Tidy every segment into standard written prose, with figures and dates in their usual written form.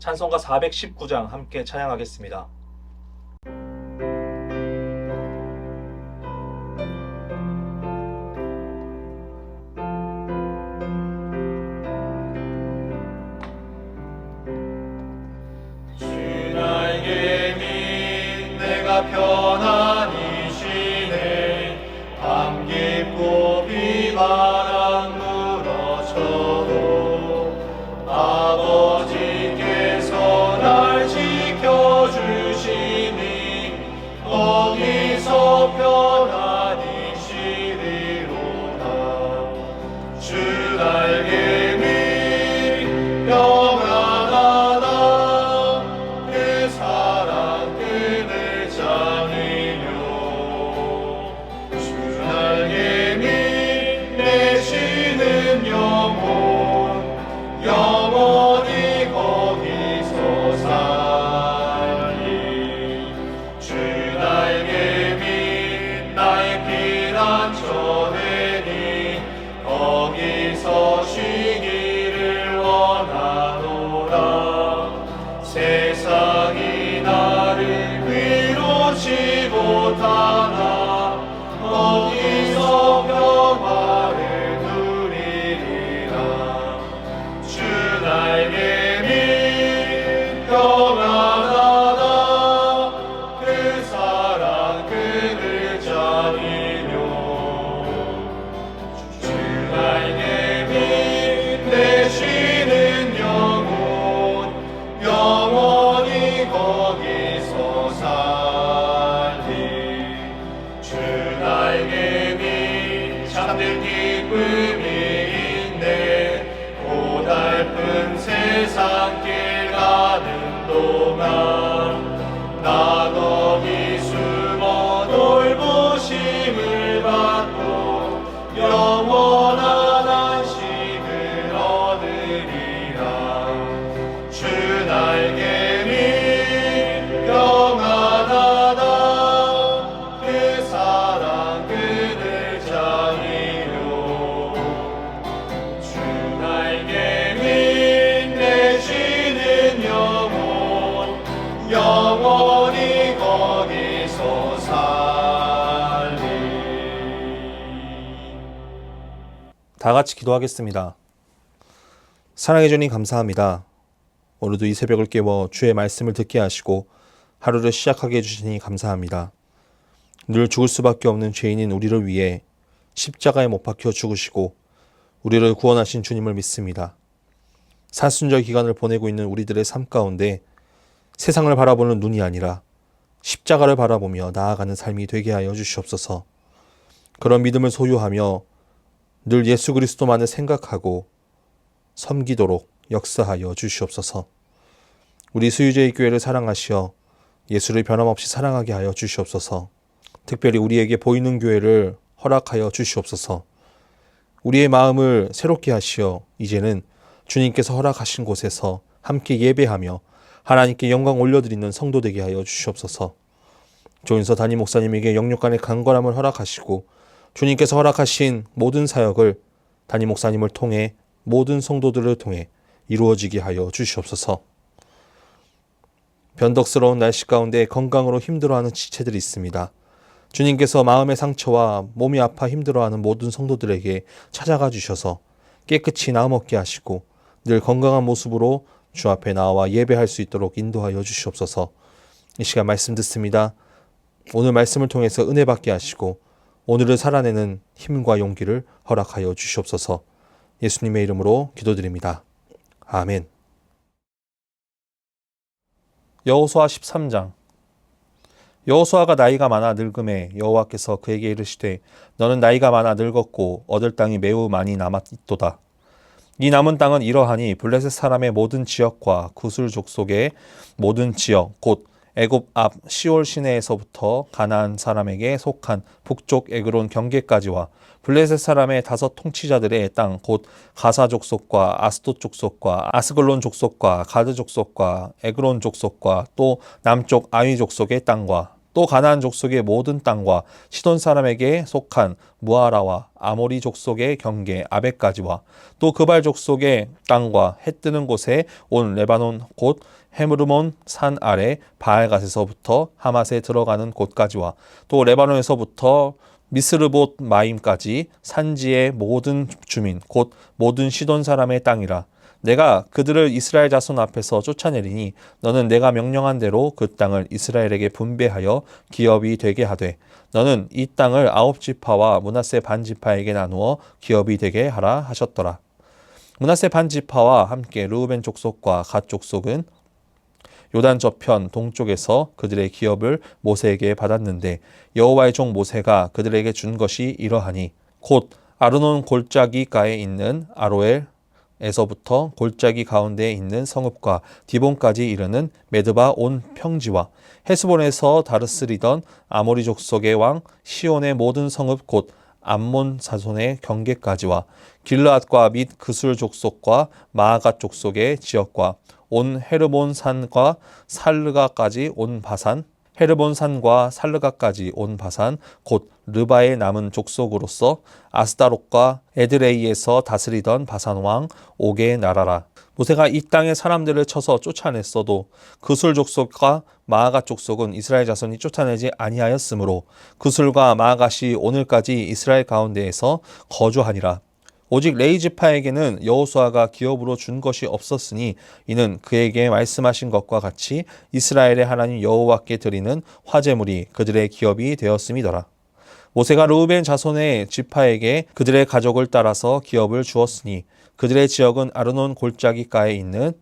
찬송가 419장 함께 찬양하겠습니다. 주 나에게 믿 내가 편안히 쉬네 밤 깊고 비바람 불어쳐도 아버지께서 날 지켜주시니 거기서 편안히 쉬리로다. 주 나에게 믿 평안하다 그 사랑 그늘 장이뇨. 주 나에게 믿 내 쉬는 영원히 거기서 살리. 주 나에게 믿 나의 피난 처되니 거기서 쉬기를 원하노라. 세상이 나를 위로치 못하나 거기서 평화를 누리리라. 주 나에게 믿 평안하다 그 사랑 그늘 장이뇨. 주 나에게 믿 내 쉬는 영원히 거기서 살리. 주 나에게 믿 참된 기쁨이 있네 고달픈 세상 길 가는 동안 나 거기 숨어 돌보심을 받고 영원한 안식을 얻으리라. 주 나에게 믿 평안하다 그 사랑 그늘 장이요. 주 나에게 믿 내 쉬는 영원히 거기서 살리. 다 같이 기도하겠습니다. 사랑해 주님 감사합니다. 오늘도 이 새벽을 깨워 주의 말씀을 듣게 하시고 하루를 시작하게 해주시니 감사합니다. 늘 죽을 수밖에 없는 죄인인 우리를 위해 십자가에 못 박혀 죽으시고 우리를 구원하신 주님을 믿습니다. 사순절 기간을 보내고 있는 우리들의 삶 가운데 세상을 바라보는 눈이 아니라 십자가를 바라보며 나아가는 삶이 되게 하여 주시옵소서. 그런 믿음을 소유하며 늘 예수 그리스도만을 생각하고 섬기도록 역사하여 주시옵소서. 우리 수유제의 교회를 사랑하시어 예수를 변함없이 사랑하게 하여 주시옵소서. 특별히 우리에게 보이는 교회를 허락하여 주시옵소서. 우리의 마음을 새롭게 하시어 이제는 주님께서 허락하신 곳에서 함께 예배하며 하나님께 영광 올려드리는 성도 되게 하여 주시옵소서. 조인서 담임 목사님에게 영육간의 강건함을 허락하시고 주님께서 허락하신 모든 사역을 담임 목사님을 통해 모든 성도들을 통해 이루어지게 하여 주시옵소서. 변덕스러운 날씨 가운데 건강으로 힘들어하는 지체들이 있습니다. 주님께서 마음의 상처와 몸이 아파 힘들어하는 모든 성도들에게 찾아가 주셔서 깨끗이 나음 얻게 하시고 늘 건강한 모습으로 주 앞에 나와 예배할 수 있도록 인도하여 주시옵소서. 이 시간 말씀 듣습니다. 오늘 말씀을 통해서 은혜 받게 하시고 오늘을 살아내는 힘과 용기를 허락하여 주시옵소서. 예수님의 이름으로 기도드립니다. 아멘. 여호수아 13장. 여호수아가 나이가 많아 늙음에 여호와께서 그에게 이르시되 너는 나이가 많아 늙었고 얻을 땅이 매우 많이 남았도다. 이 남은 땅은 이러하니 블레셋 사람의 모든 지역과 구슬 족속의 모든 지역 곧 애굽 앞 시올 시내에서부터 가나안 사람에게 속한 북쪽 에그론 경계까지와 블레셋 사람의 5 통치자들의 땅 곧 가사 족속과 아스돗 족속과 아스글론 족속과 가드 족속과 에그론 족속과 또 남쪽 아위 족속의 땅과 또 가나안 족속의 모든 땅과 시돈 사람에게 속한 무아라와 아모리 족속의 경계 아벡까지와 또 그발 족속의 땅과 해 뜨는 곳에 온 레바논 곧 헤르몬 산 아래 바알갓에서부터 하맛에 들어가는 곳까지와 또 레바논에서부터 미스르봇 마임까지 산지의 모든 주민 곧 모든 시돈 사람의 땅이라. 내가 그들을 이스라엘 자손 앞에서 쫓아내리니 너는 내가 명령한 대로 그 땅을 이스라엘에게 분배하여 기업이 되게 하되 너는 이 땅을 9지파와 므낫세 반지파에게 나누어 기업이 되게 하라 하셨더라. 므낫세 반지파와 함께 르우벤 족속과 갓 족속은 요단 저편 동쪽에서 그들의 기업을 모세에게 받았는데 여호와의 종 모세가 그들에게 준 것이 이러하니 곧 아르논 골짜기가에 있는 아로엘에서부터 골짜기 가운데에 있는 성읍과 디본까지 이르는 메드바 온 평지와 헤스본에서 다르스리던 아모리 족속의 왕 시온의 모든 성읍 곧 암몬 자손의 경계까지와 길르앗과 및 그술 족속과 마아갓 족속의 지역과 온 헤르본 산과 살르가까지 온 바산, 헤르본 산과 살르가까지 온 바산, 곧 르바의 남은 족속으로서 아스다롯과 에드레이에서 다스리던 바산 왕 옥의 나라라. 모세가 이 땅의 사람들을 쳐서 쫓아냈어도 그술 족속과 마아갓 족속은 이스라엘 자손이 쫓아내지 아니하였으므로 그술과 마아갓이 오늘까지 이스라엘 가운데에서 거주하니라. 오직 레위 지파에게는 여호수아가 기업으로 준 것이 없었으니 이는 그에게 말씀하신 것과 같이 이스라엘의 하나님 여호와께 드리는 화제물이 그들의 기업이 되었음이더라. 모세가 르우벤 자손의 지파에게 그들의 가족을 따라서 기업을 주었으니 그들의 지역은 아르논 골짜기가에 있는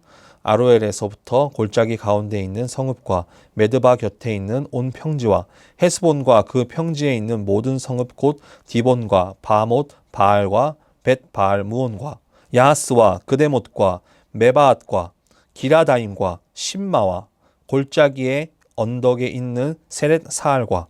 아로엘에서부터 골짜기 가운데 있는 성읍과 메드바 곁에 있는 온 평지와 헤스본과 그 평지에 있는 모든 성읍 곧 디본과 바못 바알과 벳 바알 무온과 야하스와 그데못과 메바앗과 기라다임과 심마와 골짜기의 언덕에 있는 세렛 사알과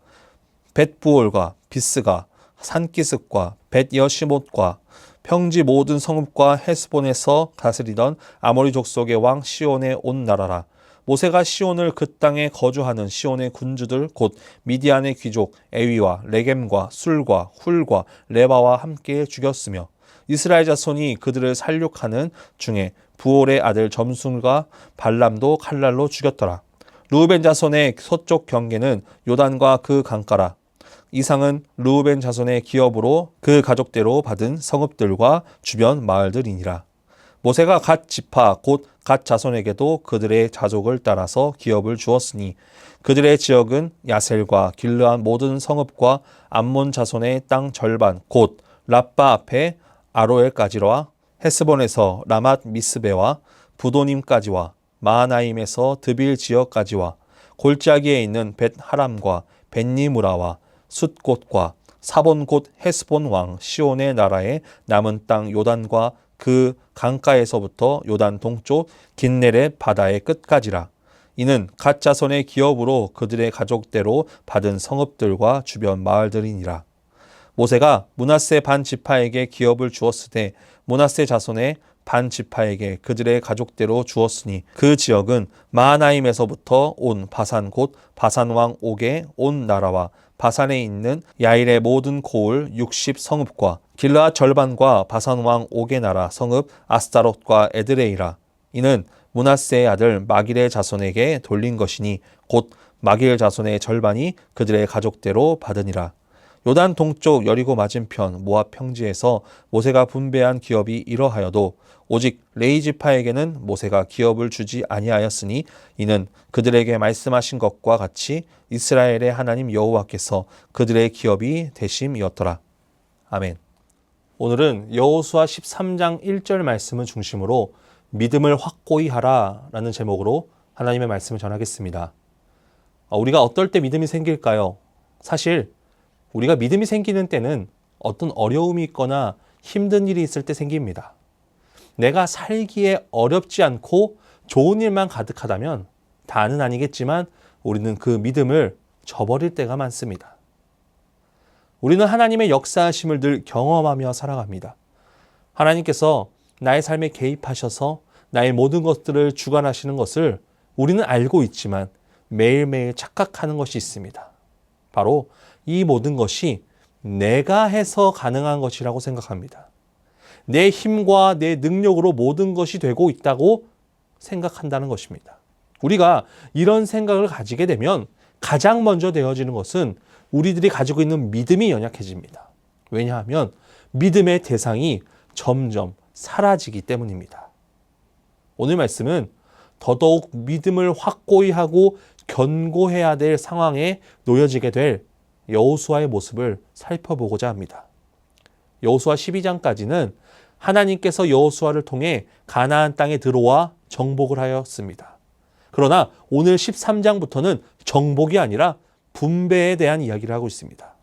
벳부올과 비스가 산기슭과 벳 여시못과 평지 모든 성읍과 헤스본에서 다스리던 아모리 족속의 왕 시온의 온 나라라. 모세가 시온을 그 땅에 거주하는 시온의 군주들 곧 미디안의 귀족 에위와 레겜과 술과 훌과 레바와 함께 죽였으며 이스라엘 자손이 그들을 살육하는 중에 부올의 아들 점술과 발람도 칼날로 죽였더라. 르우벤 자손의 서쪽 경계는 요단과 그 강가라. 이상은 르우벤 자손의 기업으로 그 가족대로 받은 성읍들과 주변 마을들이니라. 모세가 갓 지파 곧 갓 자손에게도 그들의 자족을 따라서 기업을 주었으니 그들의 지역은 야셀과 길르한 모든 성읍과 암몬 자손의 땅 절반 곧 랍바 앞에 아로엘까지와 헤스본에서 라맛 미스베와 부도님까지와 마하나임에서 드빌 지역까지와 골짜기에 있는 벳 하람과 벳니무라와 숫곳과 사본 곧 헤스본 왕 시온의 나라의 남은 땅 요단과 그 강가에서부터 요단 동쪽 긴네렛 바다의 끝까지라. 이는 갓 자손의 기업으로 그들의 가족대로 받은 성읍들과 주변 마을들이니라. 모세가 므낫세 반 지파에게 기업을 주었으되 므낫세 자손의 반 지파에게 그들의 가족대로 주었으니 그 지역은 마하나임에서부터 온 바산 곧 바산 왕 옥의 온 나라와 바산에 있는 야일의 모든 고을 60 성읍과 길르앗 절반과 바산 왕 옥의 나라 성읍 아스타롯과 에드레이라. 이는 므낫세의 아들 마길의 자손에게 돌린 것이니 곧 마길 자손의 절반이 그들의 가족대로 받으니라. 요단 동쪽 여리고 맞은편 모압 평지에서 모세가 분배한 기업이 이러하여도 오직 레위 지파에게는 모세가 기업을 주지 아니하였으니 이는 그들에게 말씀하신 것과 같이 이스라엘의 하나님 여호와께서 그들의 기업이 되심이었더라. 아멘. 오늘은 여호수아 13장 1절 말씀을 중심으로 믿음을 확고히 하라 라는 제목으로 하나님의 말씀을 전하겠습니다. 우리가 어떨 때 믿음이 생길까요? 사실 우리가 믿음이 생기는 때는 어떤 어려움이 있거나 힘든 일이 있을 때 생깁니다. 내가 살기에 어렵지 않고 좋은 일만 가득하다면 다는 아니겠지만 우리는 그 믿음을 저버릴 때가 많습니다. 우리는 하나님의 역사하심을 늘 경험하며 살아갑니다. 하나님께서 나의 삶에 개입하셔서 나의 모든 것들을 주관하시는 것을 우리는 알고 있지만 매일매일 착각하는 것이 있습니다. 바로 이 모든 것이 내가 해서 가능한 것이라고 생각합니다. 내 힘과 내 능력으로 모든 것이 되고 있다고 생각한다는 것입니다. 우리가 이런 생각을 가지게 되면 가장 먼저 되어지는 것은 우리들이 가지고 있는 믿음이 연약해집니다. 왜냐하면 믿음의 대상이 점점 사라지기 때문입니다. 오늘 말씀은 더더욱 믿음을 확고히 하고 견고해야 될 상황에 놓여지게 될 여호수아의 모습을 살펴보고자 합니다. 여호수아 12장까지는 하나님께서 여호수아를 통해 가나안 땅에 들어와 정복을 하였습니다. 그러나 오늘 13장부터는 정복이 아니라 분배에 대한 이야기를 하고 있습니다.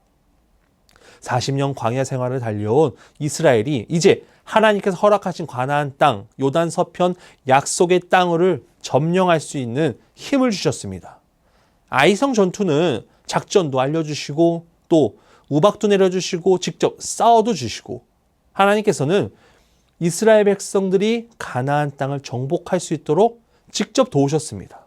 40년 광야 생활을 달려온 이스라엘이 이제 하나님께서 허락하신 가나안 땅, 요단 서편 약속의 땅을 점령할 수 있는 힘을 주셨습니다. 아이성 전투는 작전도 알려주시고 또 우박도 내려주시고 직접 싸워도 주시고 하나님께서는 이스라엘 백성들이 가나안 땅을 정복할 수 있도록 직접 도우셨습니다.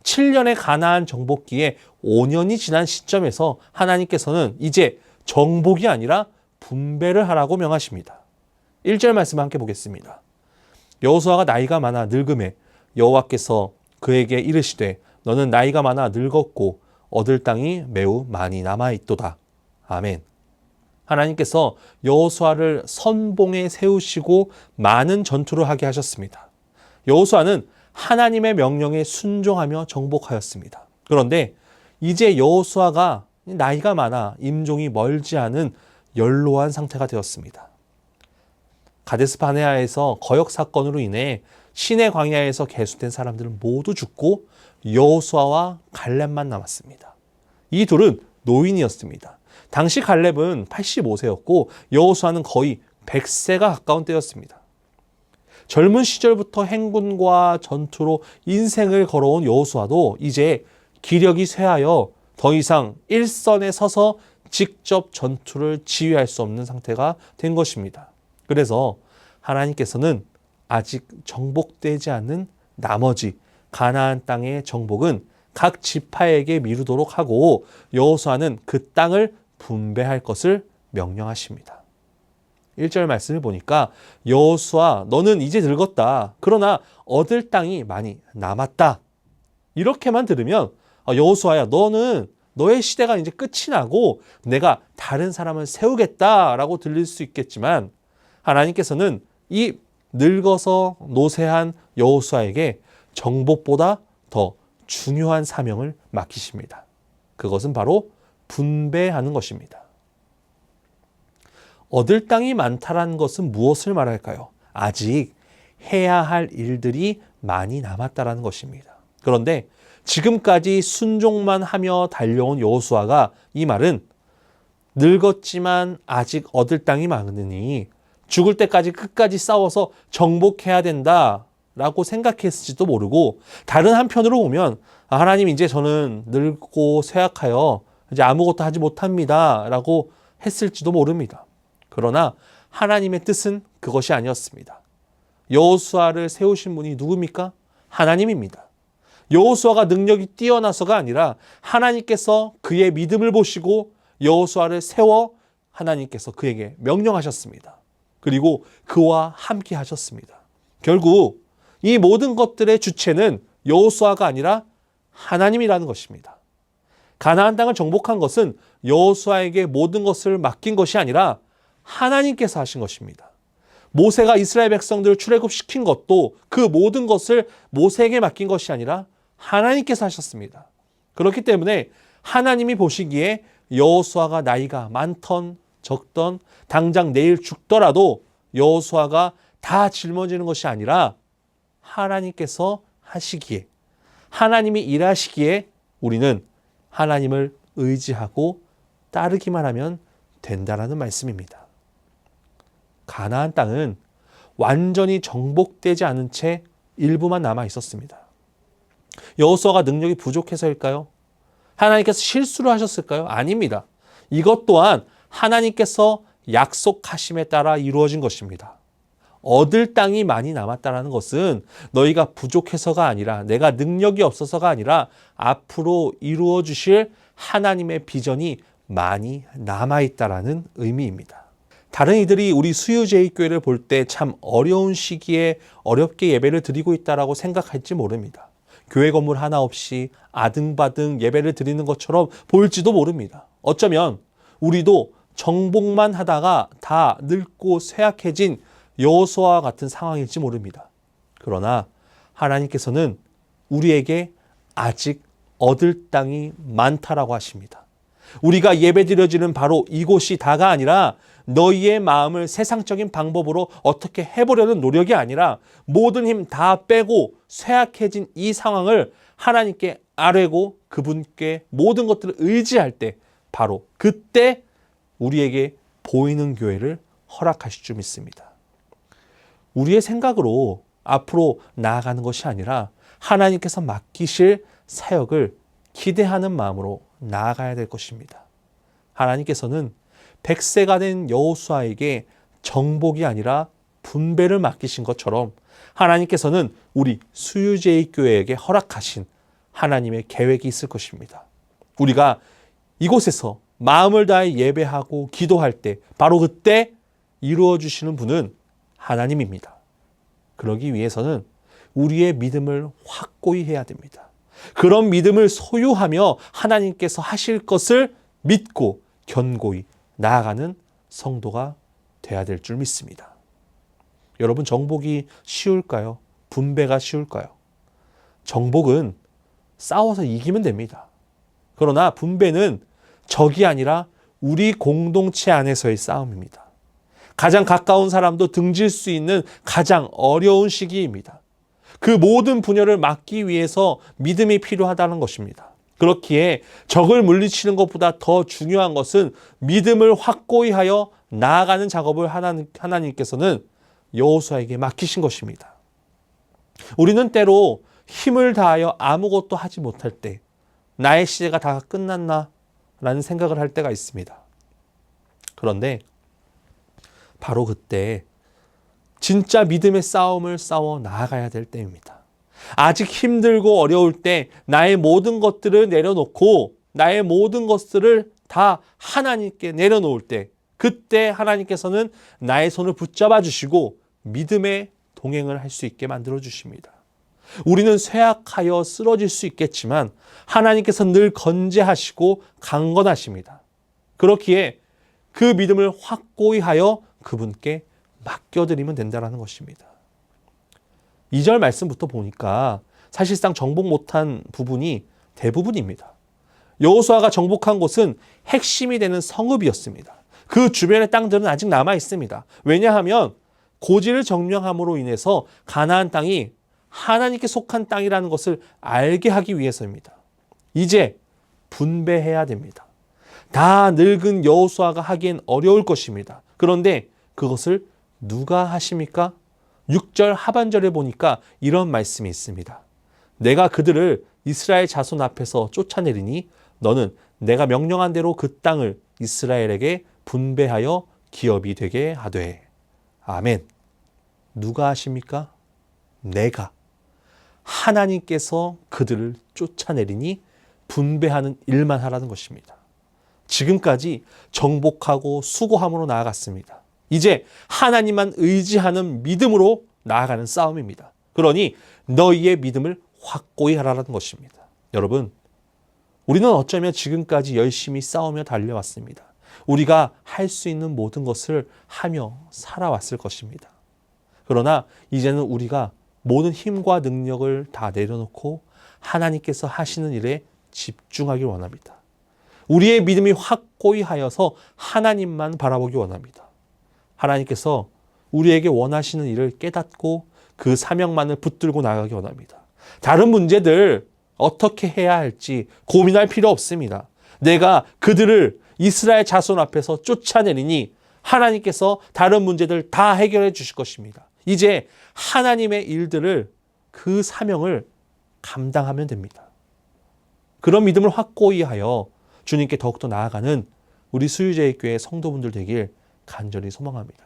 7년의 가나안 정복기에 5년이 지난 시점에서 하나님께서는 이제 정복이 아니라 분배를 하라고 명하십니다. 1절 말씀 함께 보겠습니다. 여호수아가 나이가 많아 늙음에 여호와께서 그에게 이르시되 너는 나이가 많아 늙었고 얻을 땅이 매우 많이 남아있도다. 아멘. 하나님께서 여호수아를 선봉에 세우시고 많은 전투를 하게 하셨습니다. 여호수아는 하나님의 명령에 순종하며 정복하였습니다. 그런데 이제 여호수아가 나이가 많아 임종이 멀지 않은 연로한 상태가 되었습니다. 가데스 바네아에서 거역 사건으로 인해 시내 광야에서 계수된 사람들은 모두 죽고 여호수아와 갈렙만 남았습니다. 이 둘은 노인이었습니다. 당시 갈렙은 85세였고 여호수아는 거의 100세가 가까운 때였습니다. 젊은 시절부터 행군과 전투로 인생을 걸어온 여호수아도 이제 기력이 쇠하여 더 이상 일선에 서서 직접 전투를 지휘할 수 없는 상태가 된 것입니다. 그래서 하나님께서는 아직 정복되지 않는 나머지 가나안 땅의 정복은 각 지파에게 미루도록 하고 여호수아는 그 땅을 분배할 것을 명령하십니다. 1절 말씀을 보니까 여호수아 너는 이제 늙었다. 그러나 얻을 땅이 많이 남았다. 이렇게만 들으면 여호수아야 너는 너의 시대가 이제 끝이 나고 내가 다른 사람을 세우겠다라고 들릴 수 있겠지만 하나님께서는 이 늙어서 노쇠한 여호수아에게 정복보다 더 중요한 사명을 맡기십니다. 그것은 바로 분배하는 것입니다. 얻을 땅이 많다라는 것은 무엇을 말할까요? 아직 해야 할 일들이 많이 남았다라는 것입니다. 그런데 지금까지 순종만 하며 달려온 여호수아가 이 말은 늙었지만 아직 얻을 땅이 많으니 죽을 때까지 끝까지 싸워서 정복해야 된다라고 생각했을지도 모르고 다른 한편으로 보면 하나님 이제 저는 늙고 쇠약하여 이제 아무것도 하지 못합니다 라고 했을지도 모릅니다. 그러나 하나님의 뜻은 그것이 아니었습니다. 여호수아를 세우신 분이 누굽니까? 하나님입니다. 여호수아가 능력이 뛰어나서가 아니라 하나님께서 그의 믿음을 보시고 여호수아를 세워 하나님께서 그에게 명령하셨습니다. 그리고 그와 함께 하셨습니다. 결국 이 모든 것들의 주체는 여호수아가 아니라 하나님이라는 것입니다. 가나안 땅을 정복한 것은 여호수아에게 모든 것을 맡긴 것이 아니라 하나님께서 하신 것입니다. 모세가 이스라엘 백성들을 출애굽시킨 것도 그 모든 것을 모세에게 맡긴 것이 아니라 하나님께서 하셨습니다. 그렇기 때문에 하나님이 보시기에 여호수아가 나이가 많던 적던 당장 내일 죽더라도 여호수아가 다 짊어지는 것이 아니라 하나님께서 하시기에 하나님이 일하시기에 우리는 하나님을 의지하고 따르기만 하면 된다라는 말씀입니다. 가나안 땅은 완전히 정복되지 않은 채 일부만 남아 있었습니다. 여호수아가 능력이 부족해서일까요? 하나님께서 실수를 하셨을까요? 아닙니다. 이것 또한 하나님께서 약속하심에 따라 이루어진 것입니다. 얻을 땅이 많이 남았다는 것은 너희가 부족해서가 아니라 내가 능력이 없어서가 아니라 앞으로 이루어 주실 하나님의 비전이 많이 남아있다라는 의미입니다. 다른 이들이 우리 수유제일 교회를 볼 때 참 어려운 시기에 어렵게 예배를 드리고 있다라고 생각할지 모릅니다. 교회 건물 하나 없이 아등바등 예배를 드리는 것처럼 보일지도 모릅니다. 어쩌면 우리도 정복만 하다가 다 늙고 쇠약해진 여호수아와 같은 상황일지 모릅니다. 그러나 하나님께서는 우리에게 아직 얻을 땅이 많다라고 하십니다. 우리가 예배드려지는 바로 이곳이 다가 아니라 너희의 마음을 세상적인 방법으로 어떻게 해보려는 노력이 아니라 모든 힘 다 빼고 쇠약해진 이 상황을 하나님께 아뢰고 그분께 모든 것들을 의지할 때 바로 그때 우리에게 보이는 교회를 허락하실 줄 믿습니다. 우리의 생각으로 앞으로 나아가는 것이 아니라 하나님께서 맡기실 사역을 기대하는 마음으로 나아가야 될 것입니다. 하나님께서는 100세가 된 여호수아에게 정복이 아니라 분배를 맡기신 것처럼 하나님께서는 우리 수유제일 교회에게 허락하신 하나님의 계획이 있을 것입니다. 우리가 이곳에서 마음을 다해 예배하고 기도할 때 바로 그때 이루어 주시는 분은 하나님입니다. 그러기 위해서는 우리의 믿음을 확고히 해야 됩니다. 그런 믿음을 소유하며 하나님께서 하실 것을 믿고 견고히 나아가는 성도가 돼야 될 줄 믿습니다. 여러분, 정복이 쉬울까요? 분배가 쉬울까요? 정복은 싸워서 이기면 됩니다. 그러나 분배는 적이 아니라 우리 공동체 안에서의 싸움입니다. 가장 가까운 사람도 등질 수 있는 가장 어려운 시기입니다. 그 모든 분열을 막기 위해서 믿음이 필요하다는 것입니다. 그렇기에 적을 물리치는 것보다 더 중요한 것은 믿음을 확고히 하여 나아가는 작업을 하나님께서는 여호수아에게 맡기신 것입니다. 우리는 때로 힘을 다하여 아무것도 하지 못할 때 나의 시대가 다 끝났나? 라는 생각을 할 때가 있습니다. 그런데 바로 그때 진짜 믿음의 싸움을 싸워 나아가야 될 때입니다. 아직 힘들고 어려울 때 나의 모든 것들을 내려놓고 나의 모든 것들을 다 하나님께 내려놓을 때 그때 하나님께서는 나의 손을 붙잡아 주시고 믿음의 동행을 할 수 있게 만들어 주십니다. 우리는 쇠약하여 쓰러질 수 있겠지만 하나님께서 늘 건재하시고 강건하십니다. 그렇기에 그 믿음을 확고히 하여 그분께 맡겨드리면 된다는 것입니다. 2절 말씀부터 보니까 사실상 정복 못한 부분이 대부분입니다. 여호수아가 정복한 곳은 핵심이 되는 성읍이었습니다. 그 주변의 땅들은 아직 남아 있습니다. 왜냐하면 고지를 점령함으로 인해서 가나안 땅이 하나님께 속한 땅이라는 것을 알게 하기 위해서입니다. 이제 분배해야 됩니다. 다 늙은 여호수아가 하기엔 어려울 것입니다. 그런데 그것을 누가 하십니까? 6절 하반절에 보니까 이런 말씀이 있습니다. 내가 그들을 이스라엘 자손 앞에서 쫓아내리니 너는 내가 명령한 대로 그 땅을 이스라엘에게 분배하여 기업이 되게 하되. 아멘. 누가 하십니까? 내가. 하나님께서 그들을 쫓아내리니 분배하는 일만 하라는 것입니다. 지금까지 정복하고 수고함으로 나아갔습니다. 이제 하나님만 의지하는 믿음으로 나아가는 싸움입니다. 그러니 너희의 믿음을 확고히 하라는 것입니다. 여러분, 우리는 어쩌면 지금까지 열심히 싸우며 달려왔습니다. 우리가 할 수 있는 모든 것을 하며 살아왔을 것입니다. 그러나 이제는 우리가 모든 힘과 능력을 다 내려놓고 하나님께서 하시는 일에 집중하길 원합니다. 우리의 믿음이 확고히 하여서 하나님만 바라보기 원합니다. 하나님께서 우리에게 원하시는 일을 깨닫고 그 사명만을 붙들고 나가기 원합니다. 다른 문제들 어떻게 해야 할지 고민할 필요 없습니다. 내가 그들을 이스라엘 자손 앞에서 쫓아내리니 하나님께서 다른 문제들 다 해결해 주실 것입니다. 이제 하나님의 일들을 그 사명을 감당하면 됩니다. 그런 믿음을 확고히 하여 주님께 더욱더 나아가는 우리 수유제일교회 성도분들 되길 간절히 소망합니다.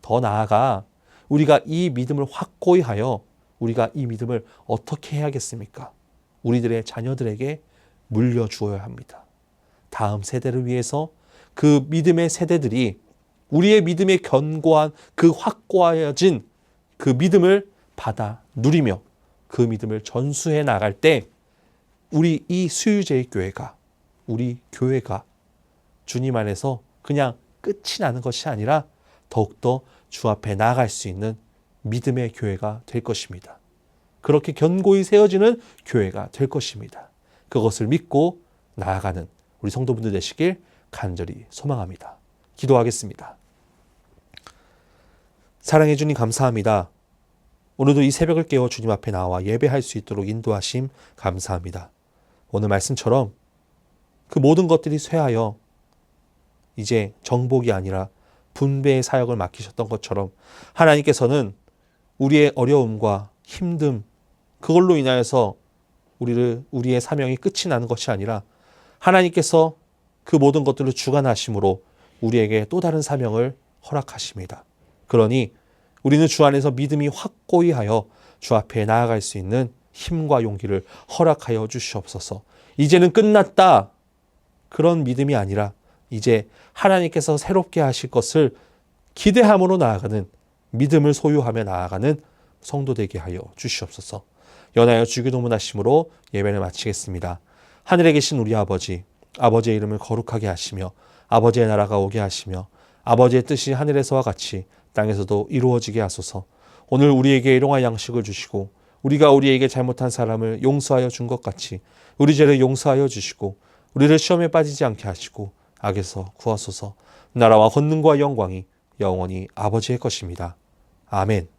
더 나아가 우리가 이 믿음을 확고히 하여 우리가 이 믿음을 어떻게 해야겠습니까? 우리들의 자녀들에게 물려주어야 합니다. 다음 세대를 위해서 그 믿음의 세대들이 우리의 믿음의 견고한 그 확고해진 그 믿음을 받아 누리며 그 믿음을 전수해 나갈 때 우리 이 수유제의 교회가, 우리 교회가 주님 안에서 그냥 끝이 나는 것이 아니라 더욱더 주 앞에 나아갈 수 있는 믿음의 교회가 될 것입니다. 그렇게 견고히 세워지는 교회가 될 것입니다. 그것을 믿고 나아가는 우리 성도분들 되시길 간절히 소망합니다. 기도하겠습니다. 사랑해 주님 감사합니다. 오늘도 이 새벽을 깨워 주님 앞에 나와 예배할 수 있도록 인도하심 감사합니다. 오늘 말씀처럼 그 모든 것들이 쇠하여 이제 정복이 아니라 분배의 사역을 맡기셨던 것처럼 하나님께서는 우리의 어려움과 힘듦 그걸로 인하여서 우리의 사명이 끝이 나는 것이 아니라 하나님께서 그 모든 것들을 주관하심으로 우리에게 또 다른 사명을 허락하십니다. 그러니 우리는 주 안에서 믿음이 확고히 하여 주 앞에 나아갈 수 있는 힘과 용기를 허락하여 주시옵소서. 이제는 끝났다. 그런 믿음이 아니라 이제 하나님께서 새롭게 하실 것을 기대함으로 나아가는 믿음을 소유하며 나아가는 성도 되게 하여 주시옵소서. 연하여 주기도문하심으로 예배를 마치겠습니다. 하늘에 계신 우리 아버지, 아버지의 이름을 거룩하게 하시며 아버지의 나라가 오게 하시며 아버지의 뜻이 하늘에서와 같이 땅에서도 이루어지게 하소서. 오늘 우리에게 일용할 양식을 주시고 우리가 우리에게 잘못한 사람을 용서하여 준 것 같이 우리 죄를 용서하여 주시고 우리를 시험에 빠지지 않게 하시고 악에서 구하소서. 나라와 권능과 영광이 영원히 아버지의 것입니다. 아멘.